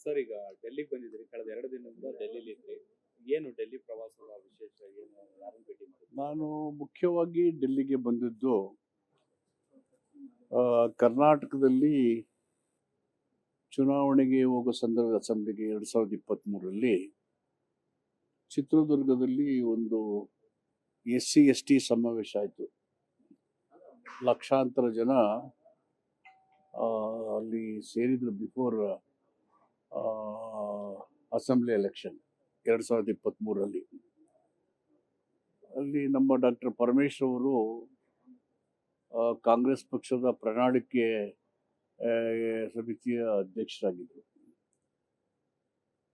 Sir, ಈಗ ಡೆಲ್ಲಿಗೆ ಬಂದಿದ್ದೀರಿ. ಕಳೆದ 2 ದಿನದಿಂದ ಡೆಲ್ಲಿಲಿ ಇದ್ರಿ. ಏನು ಡೆಲ್ಲಿ ಪ್ರವಾಸದ ವಿಶೇಷ ಏನು? ಯಾರನ್ನು ಭೇಟಿ ಮಾಡಿದ್ರಿ? ನಾನು ಮುಖ್ಯವಾಗಿ ಡೆಲ್ಲಿಗೆ ಬಂದಿದ್ದು ಕರ್ನಾಟಕದಲ್ಲಿ ಚುನಾವಣೆಗೆ ಹೋಗೋ ಸಂದರ್ಭ ಅಸೆಂಬ್ಲಿಗೆ 2023ರಲ್ಲಿ ಚಿತ್ರದುರ್ಗದಲ್ಲಿ ಒಂದು SC/ST ಸಮಾವೇಶ ಆಯಿತು. ಲಕ್ಷಾಂತರ ಜನ ಅಲ್ಲಿ ಸೇರಿದ್ರು ಬಿಫೋರ್ ಅಸೆಂಬ್ಲಿ ಎಲೆಕ್ಷನ್ 2023ರಲ್ಲಿ. ಅಲ್ಲಿ ನಮ್ಮ ಡಾಕ್ಟರ್ ಪರಮೇಶ್ವರ್ ಅವರು ಕಾಂಗ್ರೆಸ್ ಪಕ್ಷದ ಪ್ರಣಾಳಿಕೆ ಸಮಿತಿಯ ಅಧ್ಯಕ್ಷರಾಗಿದ್ದರು.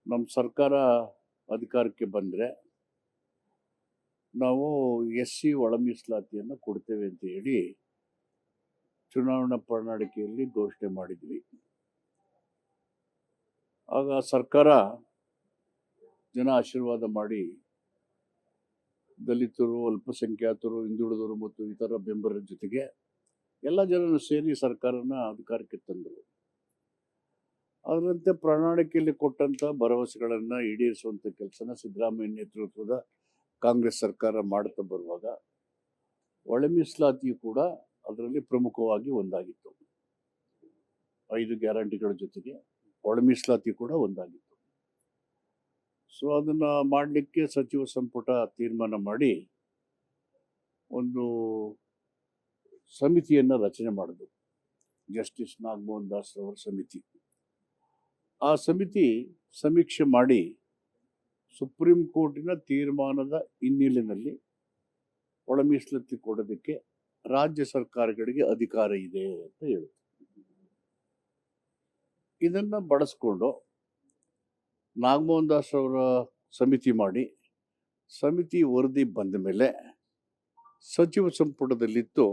ನಮ್ಮ ಸರ್ಕಾರ ಅಧಿಕಾರಕ್ಕೆ ಬಂದರೆ ನಾವು SC ಒಳ ಮೀಸಲಾತಿಯನ್ನು ಕೊಡ್ತೇವೆ ಅಂತ ಹೇಳಿ ಚುನಾವಣಾ ಪ್ರಣಾಳಿಕೆಯಲ್ಲಿ ಘೋಷಣೆ ಮಾಡಿದ್ವಿ. ಆಗ ಸರ್ಕಾರ ಜನ ಆಶೀರ್ವಾದ ಮಾಡಿ ದಲಿತರು, ಅಲ್ಪಸಂಖ್ಯಾತರು, ಹಿಂದುಳಿದವರು ಮತ್ತು ಇತರ ಬೆಂಬಲರ ಜೊತೆಗೆ ಎಲ್ಲ ಜನರು ಸೇರಿ ಸರ್ಕಾರನ ಅಧಿಕಾರಕ್ಕೆ ತಂದರು. ಅದರಂತೆ ಪ್ರಣಾಳಿಕೆಯಲ್ಲಿ ಕೊಟ್ಟಂಥ ಭರವಸೆಗಳನ್ನು ಈಡೇರಿಸುವಂಥ ಕೆಲಸನ ಸಿದ್ದರಾಮಯ್ಯ ನೇತೃತ್ವದ ಕಾಂಗ್ರೆಸ್ ಸರ್ಕಾರ ಮಾಡುತ್ತಾ ಬರುವಾಗ ಒಳ ಮೀಸಲಾತಿಯು ಕೂಡ ಅದರಲ್ಲಿ ಪ್ರಮುಖವಾಗಿ ಒಂದಾಗಿತ್ತು. 5 ಗ್ಯಾರಂಟಿಗಳ ಜೊತೆಗೆ ಒಳ ಮೀಸಲಾತಿ ಕೂಡ ಒಂದಾಗಿತ್ತು. ಸೊ ಅದನ್ನು ಮಾಡಲಿಕ್ಕೆ ಸಚಿವ ಸಂಪುಟ ತೀರ್ಮಾನ ಮಾಡಿ ಒಂದು ಸಮಿತಿಯನ್ನು ರಚನೆ ಮಾಡಿದ್ರು. ಜಸ್ಟಿಸ್ ನಾಗಮೋಹನ್ ದಾಸ್ ಅವರ ಸಮಿತಿ. ಆ ಸಮಿತಿ ಸಮೀಕ್ಷೆ ಮಾಡಿ ಸುಪ್ರೀಂ ಕೋರ್ಟಿನ ತೀರ್ಮಾನದ ಹಿನ್ನೆಲೆಯಲ್ಲಿ ಒಳ ಮೀಸಲಾತಿ ಕೊಡೋದಕ್ಕೆ ರಾಜ್ಯ ಸರ್ಕಾರಗಳಿಗೆ ಅಧಿಕಾರ ಇದೆ ಅಂತ ಹೇಳುತ್ತೆ. ಇದನ್ನು ಬಳಸ್ಕೊಂಡು ನಾಗಮೋಹನ್ ದಾಸ್ ಅವರ ಸಮಿತಿ ಮಾಡಿ ಸಮಿತಿ ವರದಿ ಬಂದ ಮೇಲೆ ಸಚಿವ ಸಂಪುಟದಲ್ಲಿತ್ತು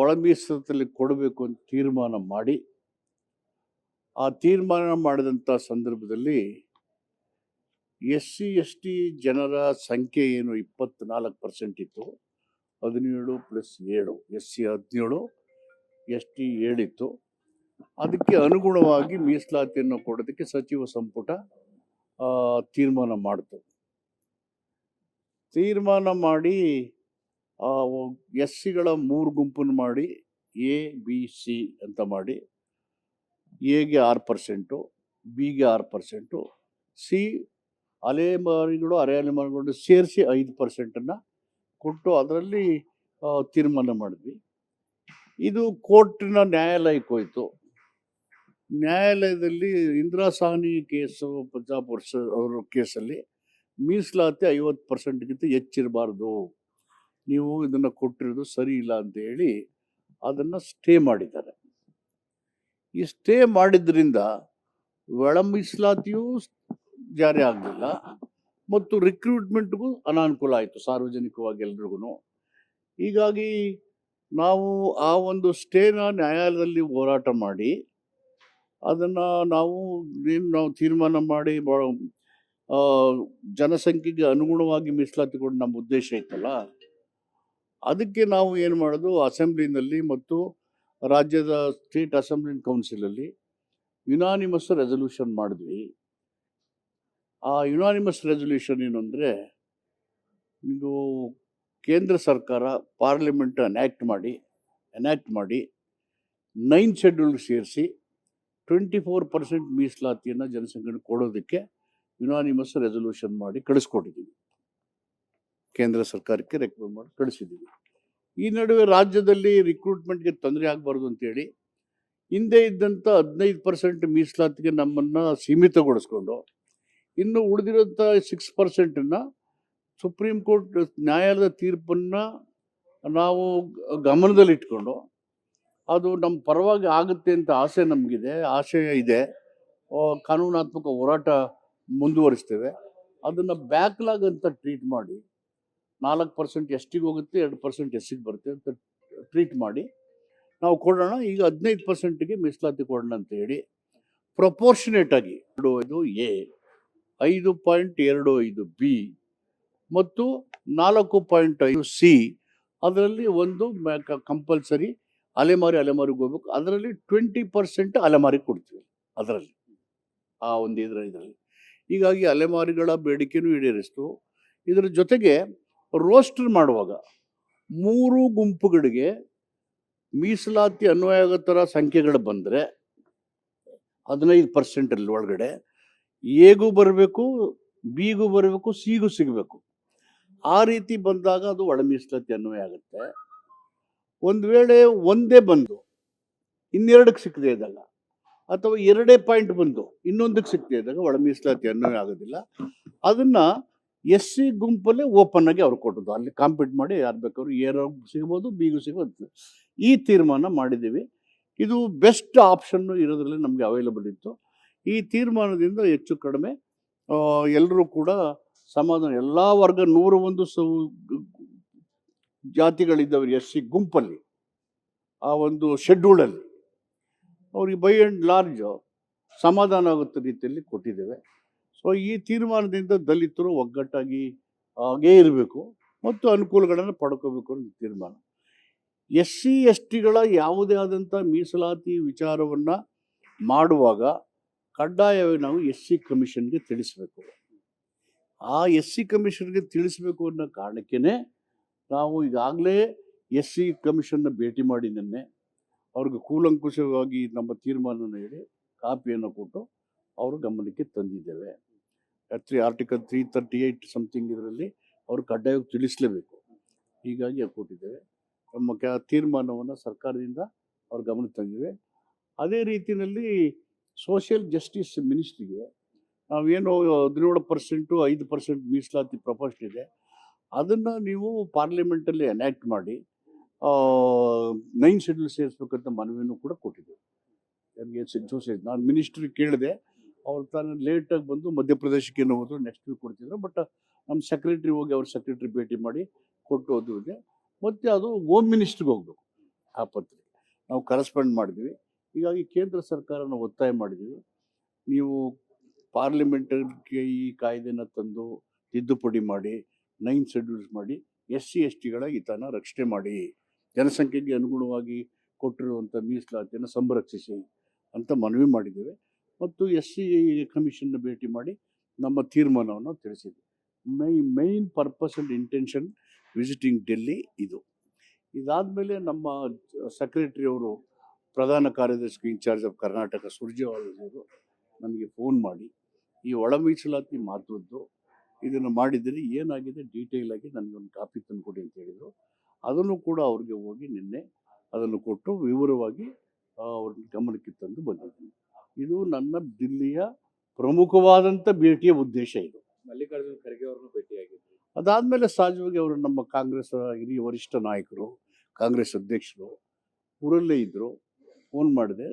ಒಳ ಮೀಸಲಾತಿಯಲ್ಲಿ ಕೊಡಬೇಕು ಅಂತ ತೀರ್ಮಾನ ಮಾಡಿ, ಆ ತೀರ್ಮಾನ ಮಾಡಿದಂಥ ಸಂದರ್ಭದಲ್ಲಿ SC/ST ಜನರ ಸಂಖ್ಯೆ ಏನು 24% ಇತ್ತು, 17 + 7 SC 17, ST 7 ಇತ್ತು. ಅದಕ್ಕೆ ಅನುಗುಣವಾಗಿ ಮೀಸಲಾತಿಯನ್ನು ಕೊಡೋದಕ್ಕೆ ಸಚಿವ ಸಂಪುಟ ತೀರ್ಮಾನ ಮಾಡಿತು. ತೀರ್ಮಾನ ಮಾಡಿ SCಗಳ 3 ಗುಂಪನ್ನು ಮಾಡಿ A, B, C ಅಂತ ಮಾಡಿ, Aಗೆ 6%, Bಗೆ 6%, C ಅಲೆಮಾರಿಗಳು ಅರೆ ಅಲೆಮಾರಿಗಳು ಸೇರಿಸಿ 5%ಅನ್ನು ಕೊಟ್ಟು ಅದರಲ್ಲಿ ತೀರ್ಮಾನ ಮಾಡಿದ್ವಿ. ಇದು ಕೋರ್ಟಿನ ನ್ಯಾಯಾಲಯಕ್ಕೆ ಹೋಯಿತು. ನ್ಯಾಯಾಲಯದಲ್ಲಿ ಇಂದಿರಾ ಸಾಹ್ನಿ ಕೇಸು, ಪಂಜಾಬ್ ಅವರ ಕೇಸಲ್ಲಿ ಮೀಸಲಾತಿ 50%ಗಿಂತ ಹೆಚ್ಚಿರಬಾರ್ದು, ನೀವು ಇದನ್ನು ಕೊಟ್ಟಿರೋದು ಸರಿ ಇಲ್ಲ ಅಂತ ಹೇಳಿ ಅದನ್ನು ಸ್ಟೇ ಮಾಡಿದ್ದಾರೆ. ಈ ಸ್ಟೇ ಮಾಡಿದ್ರಿಂದ ಒಳ ಮೀಸಲಾತಿಯೂ ಜಾರಿ ಆಗಲಿಲ್ಲ ಮತ್ತು ರಿಕ್ರೂಟ್ಮೆಂಟ್ಗೂ ಅನಾನುಕೂಲ ಆಯಿತು ಸಾರ್ವಜನಿಕವಾಗಿ ಎಲ್ರಿಗೂ. ಹೀಗಾಗಿ ನಾವು ಆ ಒಂದು ಸ್ಟೇನ ನ್ಯಾಯಾಲಯದಲ್ಲಿ ಹೋರಾಟ ಮಾಡಿ ಅದನ್ನು ನಾವು ತೀರ್ಮಾನ ಮಾಡಿ ಜನಸಂಖ್ಯೆಗೆ ಅನುಗುಣವಾಗಿ ಮೀಸಲಾತಿ ಕೊಟ್ಟು ನಮ್ಮ ಉದ್ದೇಶ ಇತ್ತಲ್ಲ, ಅದಕ್ಕೆ ನಾವು ಏನು ಮಾಡೋದು, ಅಸೆಂಬ್ಲಿನಲ್ಲಿ ಮತ್ತು ರಾಜ್ಯದ ಸ್ಟೇಟ್ ಅಸೆಂಬ್ಲಿ ಕೌನ್ಸಿಲಲ್ಲಿ ಯುನಾನಿಮಸ್ ರೆಸಲ್ಯೂಷನ್ ಮಾಡಿದ್ವಿ. ಆ ಯುನಾನಿಮಸ್ ರೆಸಲ್ಯೂಷನ್ ಏನು ಅಂದರೆ, ಇದು ಕೇಂದ್ರ ಸರ್ಕಾರ ಪಾರ್ಲಿಮೆಂಟ್ ಎನ್ಯಾಕ್ಟ್ ಮಾಡಿ 9th ಶೆಡ್ಯೂಲ್ ಸೇರಿಸಿ 24% ಮೀಸಲಾತಿಯನ್ನು ಜನಸಂಖ್ಯೆಗೆ ಕೊಡೋದಕ್ಕೆ ಯುನಾನಿಮಸ್ ರೆಸಲ್ಯೂಷನ್ ಮಾಡಿ ಕಳಿಸ್ಕೊಟ್ಟಿದ್ದೀವಿ. ಕೇಂದ್ರ ಸರ್ಕಾರಕ್ಕೆ ರೆಕಮೆಂಡ್ ಮಾಡಿ ಕಳಿಸಿದ್ದೀವಿ. ಈ ನಡುವೆ ರಾಜ್ಯದಲ್ಲಿ ರಿಕ್ರೂಟ್ಮೆಂಟ್ಗೆ ತೊಂದರೆ ಆಗಬಾರ್ದು ಅಂತೇಳಿ ಹಿಂದೆ ಇದ್ದಂಥ 15% ಮೀಸಲಾತಿಗೆ ನಮ್ಮನ್ನು ಸೀಮಿತಗೊಳಿಸ್ಕೊಂಡು ಇನ್ನು ಉಳಿದಿರೋಂಥ 6%ನ್ನು ಸುಪ್ರೀಂ ಕೋರ್ಟ್ ನ್ಯಾಯಾಲಯದ ತೀರ್ಪನ್ನು ನಾವು ಗಮನದಲ್ಲಿಟ್ಕೊಂಡು ಅದು ನಮ್ಮ ಪರವಾಗಿ ಆಗುತ್ತೆ ಅಂತ ಆಸೆ ಇದೆ. ಕಾನೂನಾತ್ಮಕ ಹೋರಾಟ ಮುಂದುವರಿಸ್ತೇವೆ. ಅದನ್ನು ಬ್ಯಾಕ್ಲಾಗ್ ಅಂತ ಟ್ರೀಟ್ ಮಾಡಿ 4% STಗೆ ಹೋಗುತ್ತೆ, 2% SCಗೆ ಬರುತ್ತೆ ಅಂತ ಟ್ರೀಟ್ ಮಾಡಿ ನಾವು ಕೊಡೋಣ. ಈಗ 15%ಗೆ ಮೀಸಲಾತಿ ಕೊಡೋಣ ಅಂತ ಹೇಳಿ ಪ್ರಪೋರ್ಷನೇಟ್ ಆಗಿ 25 A, 5.25 B ಮತ್ತು 4.5 C ಅದರಲ್ಲಿ ಒಂದು ಕಂಪಲ್ಸರಿ ಅಲೆಮಾರಿಗೆ ಹೋಗ್ಬೇಕು. ಅದರಲ್ಲಿ 20% ಅಲೆಮಾರಿಗೆ ಕೊಡ್ತೀವಿ. ಅದರಲ್ಲಿ ಆ ಒಂದು ಇದರಲ್ಲಿ. ಹೀಗಾಗಿ ಅಲೆಮಾರಿಗಳ ಬೇಡಿಕೆನೂ ಈಡೇರಿಸ್ತು. ಇದರ ಜೊತೆಗೆ ರೋಸ್ಟರ್ ಮಾಡುವಾಗ 3 ಗುಂಪುಗಳಿಗೆ ಮೀಸಲಾತಿ ಅನ್ವಯ ಆಗೋ ಥರ ಸಂಖ್ಯೆಗಳು ಬಂದರೆ 15% ಒಳಗಡೆ ಎಗೂ ಬರಬೇಕು, ಬಿಗೂ ಬರಬೇಕು, ಸಿಗೂ ಸಿಗಬೇಕು. ಆ ರೀತಿ ಬಂದಾಗ ಅದು ಒಳ ಮೀಸಲಾತಿ ಅನ್ವಯ ಆಗುತ್ತೆ. ಒಂದು ವೇಳೆ ಒಂದೇ ಬಂದು ಇನ್ನೆರಡಕ್ಕೆ ಸಿಕ್ಕದೆ ಇದ್ದಾಗ, ಅಥವಾ 2 ಪಾಯಿಂಟ್ ಬಂದು ಇನ್ನೊಂದಕ್ಕೆ ಸಿಕ್ಕದೆ ಇದ್ದಾಗ ಒಳ ಮೀಸಲಾತಿ ಅನ್ವಯ ಆಗೋದಿಲ್ಲ. ಅದನ್ನ SC ಗುಂಪಲ್ಲೇ ಓಪನ್ ಆಗಿ ಅವ್ರು ಕೊಟ್ಟದ್ದು, ಅಲ್ಲಿ ಕಾಂಪೀಟ್ ಮಾಡಿ ಯಾರು ಬೇಕಾದ್ರು ಎಗೂ ಸಿಗ್ಬೋದು, ಬಿಗೂ ಸಿಗ್ಬೋದು. ಈ ತೀರ್ಮಾನ ಮಾಡಿದ್ದೀವಿ. ಇದು ಬೆಸ್ಟ್ ಆಪ್ಷನ್ ಇರೋದ್ರಲ್ಲಿ ನಮಗೆ ಅವೈಲಬಲ್ ಇತ್ತು. ಈ ತೀರ್ಮಾನದಿಂದ ಹೆಚ್ಚು ಕಡಿಮೆ ಎಲ್ಲರೂ ಕೂಡ ಸಮಾಧಾನ, ಎಲ್ಲ ವರ್ಗ 101 ಜಾತಿಗಳಿದ್ದವರು SC ಗುಂಪಲ್ಲಿ ಆ ಒಂದು ಶೆಡ್ಯೂಲಲ್ಲಿ ಅವ್ರಿಗೆ ಬೈ ಆ್ಯಂಡ್ ಲಾರ್ಜ್ ಸಮಾಧಾನ ಆಗುತ್ತ ರೀತಿಯಲ್ಲಿ ಕೊಟ್ಟಿದ್ದೇವೆ. ಸೊ ಈ ತೀರ್ಮಾನದಿಂದ ದಲಿತರು ಒಗ್ಗಟ್ಟಾಗಿ ಹಾಗೇ ಇರಬೇಕು ಮತ್ತು ಅನುಕೂಲಗಳನ್ನು ಪಡ್ಕೋಬೇಕು ಅನ್ನೋ ತೀರ್ಮಾನ. SC STಗಳ ಯಾವುದೇ ಆದಂಥ ಮೀಸಲಾತಿ ವಿಚಾರವನ್ನು ಮಾಡುವಾಗ ಕಡ್ಡಾಯವಾಗಿ ನಾವು SC ಕಮಿಷನ್ಗೆ ತಿಳಿಸಬೇಕು. ಆ SC ಕಮಿಷನ್ಗೆ ತಿಳಿಸಬೇಕು ಅನ್ನೋ ಕಾರಣಕ್ಕೇ ನಾವು ಈಗಾಗಲೇ SC ಕಮಿಷನ್ನ ಭೇಟಿ ಮಾಡಿ ನಿನ್ನೆ ಅವ್ರಿಗೆ ಕೂಲಂಕುಷವಾಗಿ ನಮ್ಮ ತೀರ್ಮಾನವನ್ನು ಹೇಳಿ ಕಾಪಿಯನ್ನು ಕೊಟ್ಟು ಅವ್ರ ಗಮನಕ್ಕೆ ತಂದಿದ್ದೇವೆ. ಆರ್ಟಿಕಲ್ 338 ಸಮಥಿಂಗ್ ಇದರಲ್ಲಿ ಅವರು ಕಡ್ಡಾಯವಾಗಿ ತಿಳಿಸಲೇಬೇಕು. ಹೀಗಾಗಿ ಕೊಟ್ಟಿದ್ದೇವೆ. ನಮ್ಮ ತೀರ್ಮಾನವನ್ನು ಸರ್ಕಾರದಿಂದ ಅವ್ರ ಗಮನಕ್ಕೆ ತಂದಿದೆ. ಅದೇ ರೀತಿಯಲ್ಲಿ ಸೋಷಿಯಲ್ ಜಸ್ಟಿಸ್ ಮಿನಿಸ್ಟ್ರಿಗೆ ನಾವೇನು 17% 5% ಮೀಸಲಾತಿ ಪ್ರಪೋಸ್ಟ್ ಇದೆ, ಅದನ್ನು ನೀವು ಪಾರ್ಲಿಮೆಂಟಲ್ಲಿ ಎನ್ಯಾಕ್ಟ್ ಮಾಡಿ 9 ಶೆಡ್ಯೂಲ್ ಸೇರಿಸ್ಬೇಕಂತ ಮನವಿಯನ್ನು ಕೂಡ ಕೊಟ್ಟಿದ್ದೇವೆ. ನನಗೆ ನಾನು ಮಿನಿಸ್ಟ್ರಿಗೆ ಕೇಳಿದೆ, ಅವ್ರು ತಾನು ಲೇಟಾಗಿ ಬಂದು ಮಧ್ಯಪ್ರದೇಶಕ್ಕೆ ಹೋದ್ರು, ನೆಕ್ಸ್ಟ್ ವೀಕ್ ಕೊಡ್ತಿದ್ರು. ಬಟ್ ನಮ್ಮ ಸೆಕ್ರೆಟ್ರಿ ಹೋಗಿ ಅವ್ರ ಸೆಕ್ರೆಟ್ರಿ ಭೇಟಿ ಮಾಡಿ ಕೊಟ್ಟು ಹೋದ್ರಿಗೆ. ಮತ್ತು ಅದು ಹೋಮ್ ಮಿನಿಸ್ಟ್ರಿಗೆ ಹೋಗ್ಬೇಕು ಆ ಪತ್ರ. ನಾವು ಕರೆಸ್ಪಾಂಡ್ ಮಾಡಿದ್ವಿ. ಹೀಗಾಗಿ ಕೇಂದ್ರ ಸರ್ಕಾರನ ಒತ್ತಾಯ ಮಾಡಿದ್ವಿ, ನೀವು ಪಾರ್ಲಿಮೆಂಟ್ಗೆ ಈ ಕಾಯ್ದೆನ ತಂದು ತಿದ್ದುಪಡಿ ಮಾಡಿ 9 ಶೆಡ್ಯೂಲ್ಸ್ ಮಾಡಿ SC STಗಳ ಹಿತನ ರಕ್ಷಣೆ ಮಾಡಿ, ಜನಸಂಖ್ಯೆಗೆ ಅನುಗುಣವಾಗಿ ಕೊಟ್ಟಿರುವಂಥ ಮೀಸಲಾತಿಯನ್ನು ಸಂರಕ್ಷಿಸಿ ಅಂತ ಮನವಿ ಮಾಡಿದ್ದೇವೆ. ಮತ್ತು SC ಕಮಿಷನ್ನ ಭೇಟಿ ಮಾಡಿ ನಮ್ಮ ತೀರ್ಮಾನವನ್ನು ತಿಳಿಸಿದ್ವಿ. Main purpose and intention visiting Delhi ಇದು. ಇದಾದಮೇಲೆ ನಮ್ಮ ಸೆಕ್ರೆಟರಿ ಅವರು, ಪ್ರಧಾನ ಕಾರ್ಯದರ್ಶಿ ಇನ್ಚಾರ್ಜ್ ಆಫ್ ಕರ್ನಾಟಕ ಸುರ್ಜೇವಾಲ ಅವರು ನನಗೆ ಫೋನ್ ಮಾಡಿ ಈ ಒಳ ಮೀಸಲಾತಿ ಮಹತ್ವದ್ದು ಇದನ್ನು ಮಾಡಿದರೆ ಏನಾಗಿದೆ ಡೀಟೇಲ್ ಆಗಿ ನನಗೊಂದು ಕಾಪಿ ತಂದು ಕೊಡಿ ಅಂತ ಹೇಳಿದರು. ಅದನ್ನು ಕೂಡ ಅವ್ರಿಗೆ ಹೋಗಿ ನಿನ್ನೆ ಅದನ್ನು ಕೊಟ್ಟು ವಿವರವಾಗಿ ಅವ್ರ ಗಮನಕ್ಕೆ ತಂದು ಬಂದಿದ್ದೀನಿ. ಇದು ನನ್ನ ದಿಲ್ಲಿಯ ಪ್ರಮುಖವಾದಂಥ ಭೇಟಿಯ ಉದ್ದೇಶ. ಇದು ಮಲ್ಲಿಕಾರ್ಜುನ್ ಖರ್ಗೆ ಅವ್ರನ್ನು ಭೇಟಿಯಾಗಿದ್ದರು. ಅದಾದಮೇಲೆ ಸಹಜವಾಗಿ ಅವರು ನಮ್ಮ ಕಾಂಗ್ರೆಸ್ ಹಿರಿಯ ವರಿಷ್ಠ ನಾಯಕರು, ಕಾಂಗ್ರೆಸ್ ಅಧ್ಯಕ್ಷರು ಊರಲ್ಲೇ ಇದ್ದರು. ಫೋನ್ ಮಾಡಿದೆ,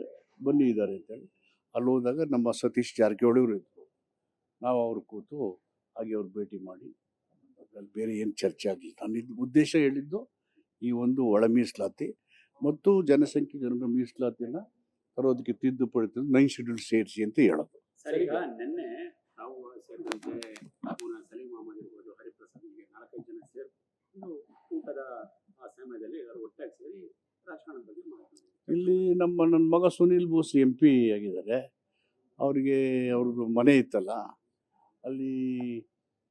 ಬನ್ನಿ ಇದ್ದಾರೆ ಅಂತೇಳಿ. ಅಲ್ಲಿ ಹೋದಾಗ ನಮ್ಮ ಸತೀಶ್ ಜಾರಕಿಹೊಳಿ ಅವರು ಇದ್ದರು. ನಾವು ಅವ್ರು ಕೂತು ಹಾಗೆ ಅವ್ರು ಭೇಟಿ ಮಾಡಿ ಅಲ್ಲಿ ಬೇರೆ ಏನು ಚರ್ಚೆ ಆಗಲಿಲ್ಲ. ನನ್ನ ಉದ್ದೇಶ ಹೇಳಿದ್ದು ಈ ಒಂದು ಒಳ ಮೀಸಲಾತಿ ಮತ್ತು ಜನಸಂಖ್ಯೆ ಮೀಸಲಾತಿಯನ್ನು ತರೋದಕ್ಕೆ ತಿದ್ದುಪಡಿ 9 ಶೆಡ್ಯೂಲ್ ಸೇರಿಸಿ ಅಂತ ಹೇಳೋದು. ಸರ್, ಈಗ ನಿನ್ನೆ ನಾವು ಸೇರಿದಂತೆ ಸಲೀಂ ಅಹಮದ್ ಇರ್ಬೋದು, ಹರಿಪ್ರಸಾದ್, 4-5 ಜನ ಸೇರಿ ಊಟದ ಆ ಸಮಯದಲ್ಲಿ ಎಲ್ಲರೂ ಒಟ್ಟಾಗಿ ಸೇರಿ ರಾಜಕಾರಣದ ಬಗ್ಗೆ ಮಾತಾಡ್ತಾರೆ. ಇಲ್ಲಿ ನನ್ನ ಮಗ ಸುನೀಲ್ ಬೋಸ್ MP ಆಗಿದ್ದಾರೆ. ಅವರಿಗೆ ಅವ್ರದ್ದು ಮನೆ ಇತ್ತಲ್ಲ, ಅಲ್ಲಿ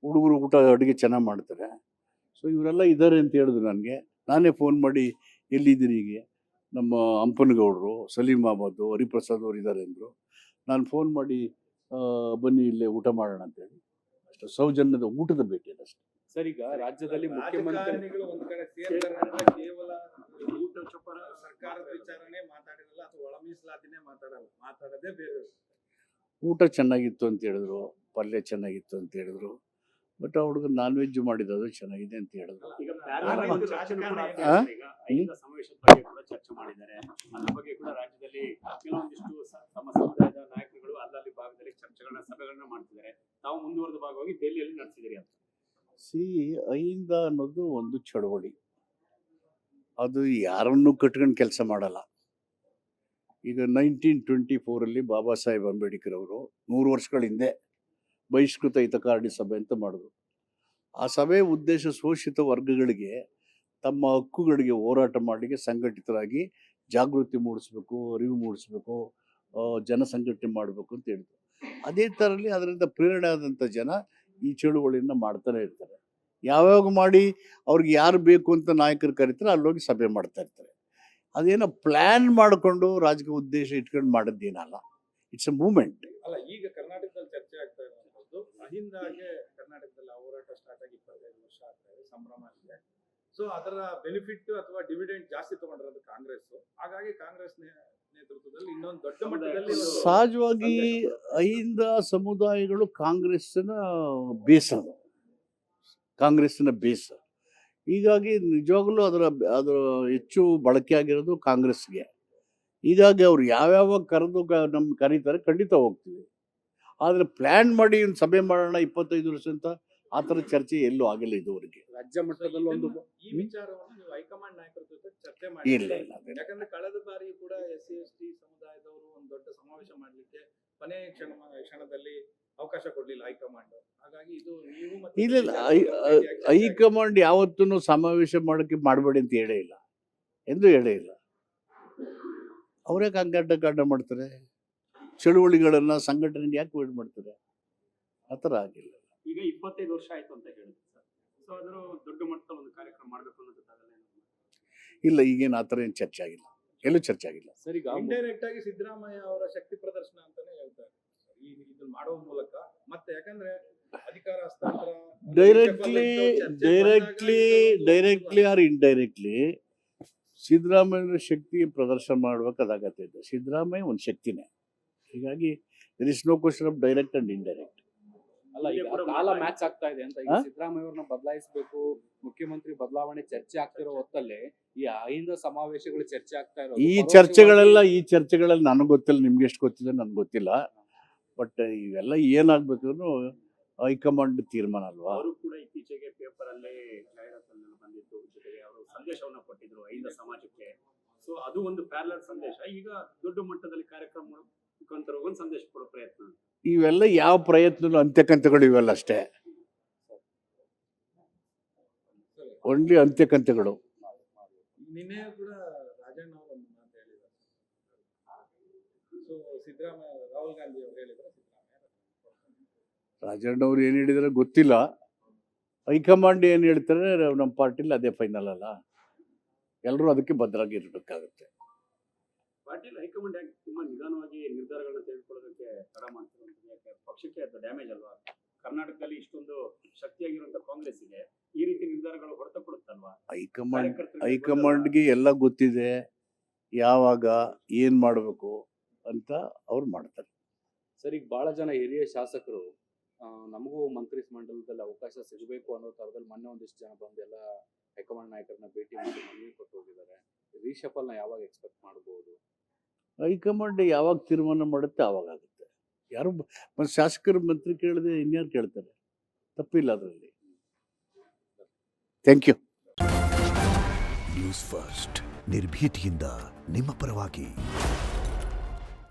ಹುಡುಗರು ಊಟ ಅಡುಗೆ ಚೆನ್ನಾಗಿ ಮಾಡ್ತಾರೆ. ಸೊ ಇವರೆಲ್ಲ ಇದ್ದಾರೆ ಅಂತ ಹೇಳಿದ್ರು ನನಗೆ. ನಾನೇ ಫೋನ್ ಮಾಡಿ ಎಲ್ಲಿದ್ದೀರಿ, ಹೀಗೆ ನಮ್ಮ ಹಂಪನಗೌಡರು, ಸಲೀಂ ಅಹಮದ್, ಹರಿಪ್ರಸಾದ್ ಅವರು ಇದ್ದಾರೆ ಅಂದರು. ನಾನು ಫೋನ್ ಮಾಡಿ ಬನ್ನಿ ಇಲ್ಲೇ ಊಟ ಮಾಡೋಣ ಅಂತೇಳಿ ಅಷ್ಟು ಸೌಜನ್ಯದ ಊಟದ ಭೇಟಿ ಅಷ್ಟೇ. ಸರ್, ಈಗ ರಾಜ್ಯದಲ್ಲಿ ಮುಖ್ಯಮಂತ್ರಿಗಳು ಒಂದ್ ಕಡೆ ಸೇರ್ತಾರೆ, ಕೇವಲ ಊಟ ಚೊಪ್ಪರ ಸರ್ಕಾರದ ವಿಚಾರನೇ ಮಾತಾಡಿರಲ್ಲ ಅಥವಾ ಒಳ ಮೀಸಲಾತಿನೇ ಮಾತಾಡೋದೇ ಬೇರೆ. ಊಟ ಚೆನ್ನಾಗಿತ್ತು ಅಂತ ಹೇಳಿದ್ರು, ಪಲ್ಯ ಚೆನ್ನಾಗಿತ್ತು ಅಂತ ಹೇಳಿದ್ರು. ಬಟ್ ಆ ಹುಡುಗ ನಾನ್ ವೆಜ್ ಮಾಡಿದ್ದು ಚೆನ್ನಾಗಿದೆ ಅಂತ ಹೇಳಿದ್ರು. ಈಗ ಸಮಾವೇಶದ ಬಗ್ಗೆ ಕೂಡ ಚರ್ಚೆ ಮಾಡಿದ್ದಾರೆ. ಅದ್ರ ಬಗ್ಗೆ ಕೂಡ ರಾಜ್ಯದಲ್ಲಿ ಕೆಲವೊಂದಿಷ್ಟು ತಮ್ಮ ಸಮುದಾಯದ ನಾಯಕರುಗಳು ಅಲ್ಲಲ್ಲಿ ಭಾಗದಲ್ಲಿ ಚರ್ಚೆಗಳನ್ನ, ಸಭೆಗಳನ್ನ ಮಾಡ್ತಿದ್ದಾರೆ. ತಾವು ಮುಂದುವರೆದ ಭಾಗವಾಗಿ ದೆಹಲಿಯಲ್ಲಿ ನಡೆಸಿದಿರಿ ಅಂತ. ಅಹಿಂದ ಅನ್ನೋದು ಒಂದು ಚಳವಳಿ. ಅದು ಯಾರನ್ನೂ ಕಟ್ಕೊಂಡು ಕೆಲಸ ಮಾಡಲ್ಲ. ಈಗ 1924 ಬಾಬಾ ಸಾಹೇಬ್ ಅಂಬೇಡ್ಕರ್ ಅವರು 100 ವರ್ಷಗಳ ಹಿಂದೆ ಬಹಿಷ್ಕೃತ ಹಿತಕಾರಣಿ ಸಭೆ ಅಂತ ಮಾಡಿದ್ರು. ಆ ಸಭೆಯ ಉದ್ದೇಶ ಶೋಷಿತ ವರ್ಗಗಳಿಗೆ ತಮ್ಮ ಹಕ್ಕುಗಳಿಗೆ ಹೋರಾಟ ಮಾಡಿ ಸಂಘಟಿತರಾಗಿ ಜಾಗೃತಿ ಮೂಡಿಸ್ಬೇಕು, ಅರಿವು ಮೂಡಿಸ್ಬೇಕು, ಜನ ಸಂಘಟನೆ ಮಾಡಬೇಕು ಅಂತ ಹೇಳಿದ್ರು. ಅದೇ ಥರಲ್ಲಿ ಅದರಿಂದ ಪ್ರೇರಣೆ ಆದಂಥ ಜನ ಈ ಚಳುವಳಿಯನ್ನು ಮಾಡ್ತಾನೆ ಇರ್ತಾರೆ. ಯಾವ್ಯಾವ ಮಾಡಿ ಅವ್ರಿಗೆ ಯಾರು ಬೇಕು ಅಂತ ನಾಯಕರು ಕರೀತಾರೆ ಅಲ್ಲೋಗಿ ಸಭೆ ಮಾಡ್ತಾ ಇರ್ತಾರೆ. ಅದೇನೋ ಪ್ಲ್ಯಾನ್ ಮಾಡಿಕೊಂಡು ರಾಜಕೀಯ ಉದ್ದೇಶ ಇಟ್ಕೊಂಡು ಮಾಡೋದೇನಲ್ಲ. It's A moment. ಅಲ್ಲ, ಈಗ ಕರ್ನಾಟಕದಲ್ಲಿ ಚರ್ಚೆ ಆಗ್ತಾ ಇರುವಂತದ್ದು ಅಹಿಂದಾಗೆ ಕರ್ನಾಟಕದಲ್ಲಿ ಹೋರಾಟ ಸ್ಟಾರ್ಟ್ ಆಗಿ 25 ವರ್ಷ ಆಗ್ತಾ ಇದೆ, ಸಂಭ್ರಮ ಇದೆ. ಸೊ ಅದರ ಬೆನಿಫಿಟ್ ಅಥವಾ ಡಿವಿಡೆಂಡ್ ಜಾಸ್ತಿ ತಗೊಂಡಿರೋದು ಕಾಂಗ್ರೆಸ್. ಹಾಗಾಗಿ ಕಾಂಗ್ರೆಸ್ ನೇತೃತ್ವದಲ್ಲಿ ಇನ್ನೊಂದು ದೊಡ್ಡ ಮಟ್ಟದಲ್ಲಿ ಸಹಜವಾಗಿ ಅಹಿಂದ ಸಮುದಾಯಗಳು ಕಾಂಗ್ರೆಸ್ಸಿನ ಬೇಸ. ಹೀಗಾಗಿ ನಿಜವಾಗ್ಲೂ ಅದರ ಹೆಚ್ಚು ಬಳಕೆ ಆಗಿರೋದು ಕಾಂಗ್ರೆಸ್ಗೆ. ಹೀಗಾಗಿ ಅವ್ರು ಯಾವ್ಯಾವ ನಮ್ಗೆ ಕರೀತಾರೆ ಖಂಡಿತ ಹೋಗ್ತೀವಿ. ಆದರೆ ಪ್ಲ್ಯಾನ್ ಮಾಡಿ ಒಂದು ಸಭೆ ಮಾಡೋಣ 25 ವರ್ಷ ಅಂತ ಆ ಥರ ಚರ್ಚೆ ಎಲ್ಲೂ ಆಗಿಲ್ಲ ಇದುವರೆಗೆ. ರಾಜ್ಯ ಮಟ್ಟದಲ್ಲಿ ಈ ವಿಚಾರವನ್ನು ನೀವು ಹೈಕಮಾಂಡ್ ನಾಯಕರ ಜೊತೆ ಚರ್ಚೆ ಮಾಡಿ. ಇಲ್ಲ. ಯಾಕಂದ್ರೆ ಕಳೆದ ಬಾರಿ ಕೂಡ SC/ST ಸಮುದಾಯದವರು ಒಂದು ದೊಡ್ಡ ಸಮಾವೇಶ ಮಾಡ್ಲಿಕ್ಕೆ ಕೊನೆ ಕ್ಷಣದಲ್ಲಿ ಅವಕಾಶ ಕೊಡ್ಲಿಲ್ಲ ಹೈಕಮಾಂಡ್. ಹಾಗಾಗಿ ಇದು ನೀವು ಮತ್ತೆ ಇಲ್ಲ, ಹೈಕಮಾಂಡ್ ಯಾವತ್ತೂ ಸಮಾವೇಶ ಮಾಡಬೇಡಿ ಅಂತ ಹೇಳೇ ಇಲ್ಲ, ಎಂದು ಹೇಳೇ ಇಲ್ಲ. ಅವರೇ ಕಾಂಡ ಮಾಡ್ತಾರೆ, ಚಳುವಳಿಗಳನ್ನ ಸಂಘಟನೆ ಯಾಕೆ ವೇಟ್ ಮಾಡ್ತಾರೆ? ಆ ಥರ ಆಗಿಲ್ಲ. ಈಗ 25 ವರ್ಷ ಆಯ್ತು ಅಂತ ಹೇಳಿದ್ರು ಸರ್. ಸೊ ಅದರ ದೊಡ್ಡ ಮಟ್ಟದಲ್ಲಿ ಒಂದು ಕಾರ್ಯಕ್ರಮ ಮಾಡಬೇಕು ಅನ್ನೋದಕ್ಕಾಗಲ್ಲ. ಇಲ್ಲ, ಈಗೇನು ಆ ಥರ ಏನು ಚರ್ಚೆ ಆಗಿಲ್ಲ, ಎಲ್ಲೂ ಚರ್ಚೆ ಆಗಿಲ್ಲ. ಸರ್, ಈಗ ಇಂಡೈರೆಕ್ಟ್ ಆಗಿ ಸಿದ್ದರಾಮಯ್ಯ ಅವರ ಶಕ್ತಿ ಪ್ರದರ್ಶನ ಅಂತಾನೆ ಹೇಳ್ತಾರೆ ಈ ಇದನ್ನ ಮಾಡುವ ಮೂಲಕ. ಮತ್ತೆ ಯಾಕಂದ್ರೆ ಅಧಿಕಾರ ಹಸ್ತಾಂತರ ಡೈರೆಕ್ಟ್ಲಿ ಆರ್ ಇಂಡೈರೆಕ್ಟ್ಲಿ ಸಿದ್ದರಾಮಯ್ಯ ಶಕ್ತಿ ಪ್ರದರ್ಶನ ಮಾಡ್ಬೇಕು, ಅದಾಗತ್ತೆ ಇದೆ. ಸಿದ್ದರಾಮಯ್ಯ ಒಂದು ಶಕ್ತಿನೇ. ಹೀಗಾಗಿ there is no question of direct and indirect. ಅಲ್ಲ, ಈಗ ಕಾಲ ಮ್ಯಾಚ್ ಆಗ್ತಾ ಇದೆ ಅಂತ. ಈಗ ಸಿದ್ದರಾಮಯ್ಯ ಅವ್ರನ್ನ ಬದಲಾಯಿಸಬೇಕು, ಮುಖ್ಯಮಂತ್ರಿ ಬದಲಾವಣೆ ಚರ್ಚೆ ಆಗ್ತಿರೋ ಹೊತ್ತಲ್ಲೇ ಈ ಅಹಿಂದ ಸಮಾವೇಶಗಳು ಚರ್ಚೆ ಆಗ್ತಾ ಇರೋ ಈ ಚರ್ಚೆಗಳಲ್ಲಿ ನನಗೆ ಗೊತ್ತಿಲ್ಲ, ನಿಮ್ಗೆ ಎಷ್ಟು ಗೊತ್ತಿದೆ ನನಗೆ ಗೊತ್ತಿಲ್ಲ. ಬಟ್ ಇವೆಲ್ಲ ಏನಾಗ್ಬೇಕು ಹೈಕಮಾಂಡ್ ತೀರ್ಮಾನ ಅಲ್ವಾ. ಅವರು ಕೂಡ ಇತ್ತೀಚೆಗೆ ಪೇಪರ್ ಅಲ್ಲೇ ಜಾಹೀರಾತಲ್ಲಿ ಬಂದಿತ್ತು, ಜೊತೆಗೆ ಅವರು ಸಂದೇಶವನ್ನ ಕೊಟ್ಟಿದ್ರು ಅಹಿಂದ ಸಮಾಜಕ್ಕೆ. ಸೊ ಅದು ಒಂದು ಪ್ಯಾರಲಲ್ ಸಂದೇಶ. ಈಗ ದೊಡ್ಡ ಮಟ್ಟದಲ್ಲಿ ಕಾರ್ಯಕ್ರಮ ಮುಖಾಂತರ ಒಂದು ಸಂದೇಶ ಕೊಡೋ ಪ್ರಯತ್ನ. ಇವೆಲ್ಲ ಯಾವ ಪ್ರಯತ್ನ ಅಂತ್ಯಕಂತೆಗಳು ಇವೆಲ್ಲ ಅಷ್ಟೇ, ಓನ್ಲಿ ಅಂತ್ಯಕಂತೆಗಳು. ನಿನ್ನೆ ಕೂಡ ರಾಜಣ್ಣ ಅವರು ಒಂದು ಮಾತು ಹೇಳಿದ್ದಾರೆ. ಸೊ ಸಿದ್ದರಾಮಯ್ಯ, ರಾಹುಲ್ ಗಾಂಧಿ ಅವರು ಹೇಳಿದ್ರೆ ರಾಜಣ್ಣ ಅವ್ರು ಏನು ಹೇಳಿದಾರೆ ಗೊತ್ತಿಲ್ಲ. ಹೈಕಮಾಂಡ್ ಏನು ಹೇಳ್ತಾರೆ ನಮ್ಮ ಪಾರ್ಟಿಲಿ ಅದೇ ಫೈನಲ್ ಅಲ್ಲ. ಎಲ್ಲರೂ ಅದಕ್ಕೆ ಬದ್ಧರಾಗಿರ್ಬೇಕಾಗುತ್ತೆ. ಪಾಟೀಲ್ ಹೈಕಮಾಂಡ್ ಯಾಕೆ ತುಂಬಾ ನಿಧಾನವಾಗಿ ನಿರ್ಧಾರಗಳನ್ನ ತೆಗೆದುಕೊಳ್ಳೋದಕ್ಕೆ ತಡ ಮಾಡ್ತಿರುವಂಥದ್ದು? ಯಾಕೆ ಪಕ್ಷಕ್ಕೆ ಅದು ಡ್ಯಾಮೇಜ್ ಅಲ್ವಾ? ಕರ್ನಾಟಕದಲ್ಲಿ ಇಷ್ಟೊಂದು ಶಕ್ತಿಯಾಗಿರುವಂತ ಕಾಂಗ್ರೆಸ್ಸಿಗೆ ಈ ರೀತಿ ನಿರ್ಧಾರಗಳು ಹೊಡೆತ ಕೊಡುತ್ತಲ್ವಾ? ಹೈಕಮಾಂಡ್ಗೆ ಎಲ್ಲ ಗೊತ್ತಿದೆ, ಯಾವಾಗ ಏನ್ ಮಾಡಬೇಕು ಅಂತ ಅವ್ರು ಮಾಡ್ತಾರೆ. ಸರ್, ಈಗ ಬಹಳ ಜನ ಹಿರಿಯ ಶಾಸಕರು ನಮಗೂ ಮಂತ್ರಿ ಮಂಡಲದಲ್ಲಿ ಅವಕಾಶ ಸಿಗಬೇಕು ಅನ್ನೋ ತರದಲ್ಲಿ ಮೊನ್ನೆ ಒಂದಿಷ್ಟು ಜನ ಬಂದು ಎಲ್ಲ ಹೈಕಮಾಂಡ್ ನಾಯಕರನ್ನ ಭೇಟಿ ಮಾಡಿ ಮನವಿ ಕೊಟ್ಟು ಹೋಗಿದ್ದಾರೆ. ರೀಶಫಲ್ನ ಯಾವಾಗ ಎಕ್ಸ್ಪೆಕ್ಟ್ ಮಾಡಬಹುದು? ಹೈಕಮಾಂಡ್ ಯಾವಾಗ ತೀರ್ಮಾನ ಮಾಡುತ್ತೆ ಆವಾಗ ಆಗುತ್ತೆ. ಯಾರು ಶಾಸಕರು ಮಂತ್ರಿ ಕೇಳಿದ್ರೆ ಇನ್ಯಾರು ಕೇಳ್ತಾರೆ? ತಪ್ಪಿಲ್ಲ ಅದರಲ್ಲಿ. Thank you. ನ್ಯೂಸ್ ಫಸ್ಟ್, ನಿರ್ಭೀತಿಯಿಂದ ನಿಮ್ಮ ಪರವಾಗಿ.